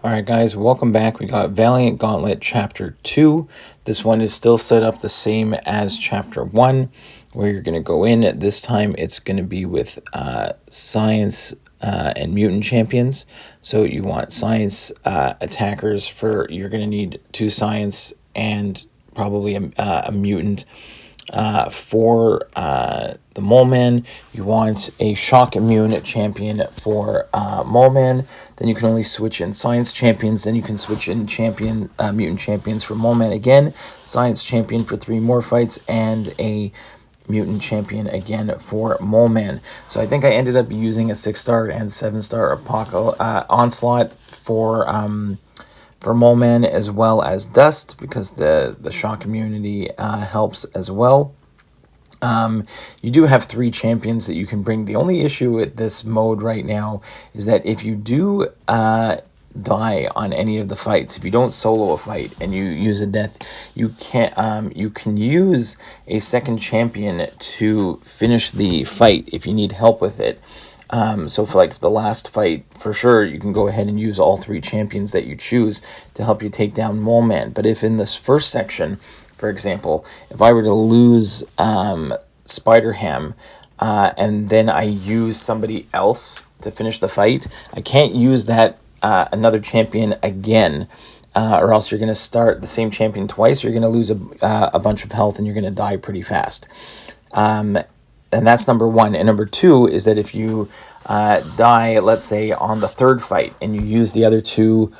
Alright guys, welcome back. We got Valiant Gauntlet Chapter 2. This one is still set up the same as Chapter 1, where you're going to go in. This time it's going to be with Science and Mutant Champions. So you want Science attackers you're going to need 2 Science and probably a Mutant. For the Mole Man, you want a Shock Immune champion for Mole Man. Then you can only switch in Science champions. Then you can switch in Mutant champions for Mole Man again. Science champion for 3 more fights, and a Mutant champion again for Mole Man. So I think I ended up using a 6-star and 7-star Onslaught for Mole Man, as well as Dust, because the shock immunity helps as well. You do have 3 champions that you can bring. The only issue with this mode right now is that if you do die on any of the fights, if you don't solo a fight and you use a death, you can use a second champion to finish the fight if you need help with it. So for the last fight, for sure, you can go ahead and use all 3 champions that you choose to help you take down Mole Man. But if in this first section, for example, if I were to lose Spider-Ham and then I use somebody else to finish the fight, I can't use that another champion again. Or else you're going to start the same champion twice. You're going to lose a bunch of health and you're going to die pretty fast. And that's number 1. And number 2 is that if you die, let's say, on the 3rd fight, and you use the other 2,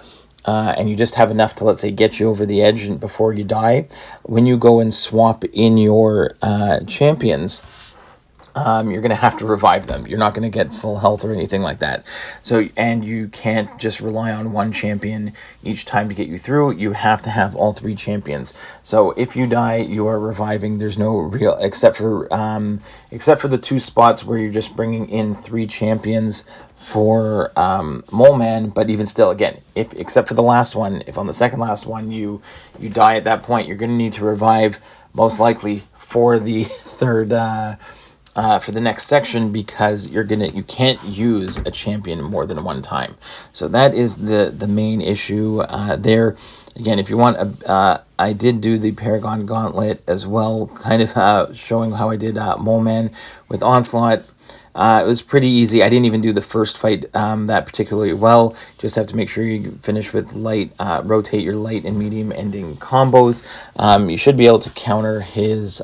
and you just have enough to, let's say, get you over the edge before you die, when you go and swap in your champions, you're going to have to revive them. You're not going to get full health or anything like that. So, and you can't just rely on one champion each time to get you through. You have to have all 3 champions. So if you die, you are reviving. There's no real, except for the 2 spots where you're just bringing in 3 champions for Mole Man. But even still, again, except for the last one, if on the second last one you die at that point, you're going to need to revive most likely for the third. For the next section, because you can't use a champion more than one time. So that is the main issue there. Again, if you want I did do the Paragon Gauntlet as well, kind of showing how I did Mole Man with Onslaught. It was pretty easy. I didn't even do the first fight that particularly well. Just have to make sure you finish with light, rotate your light and medium ending combos. You should be able to counter his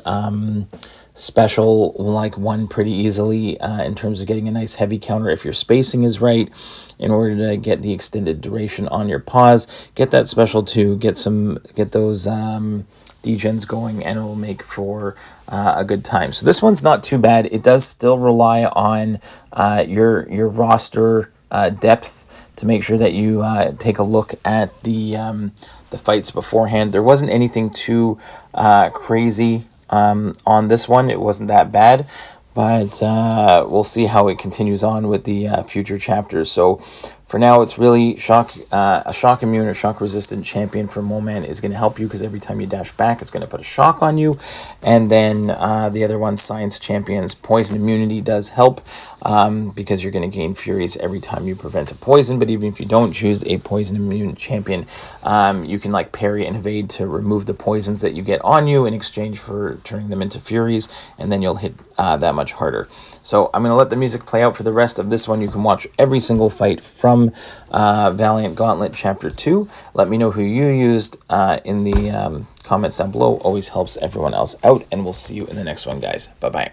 special one pretty easily in terms of getting a nice heavy counter if your spacing is right, in order to get the extended duration on your pause. Get that special too, get those degens going, and it will make for a good time. So this one's not too bad. It does still rely on your roster depth to make sure that you take a look at the fights beforehand. There wasn't anything too crazy on this one. It wasn't that bad, but we'll see how it continues on with the future chapters. So for now, it's really a shock immune or shock resistant champion for Mole Man is going to help you, because every time you dash back, it's going to put a shock on you. And then the other one, Science champions, poison immunity does help, because you're going to gain Furies every time you prevent a poison. But even if you don't choose a poison immune champion, you can parry and evade to remove the poisons that you get on you in exchange for turning them into Furies, and then you'll hit that much harder. So I'm going to let the music play out for the rest of this one. You can watch every single fight from Valiant Gauntlet Chapter 2. Let me know who you used in the comments down below. Always helps everyone else out, and we'll see you in the next one, guys. Bye-bye.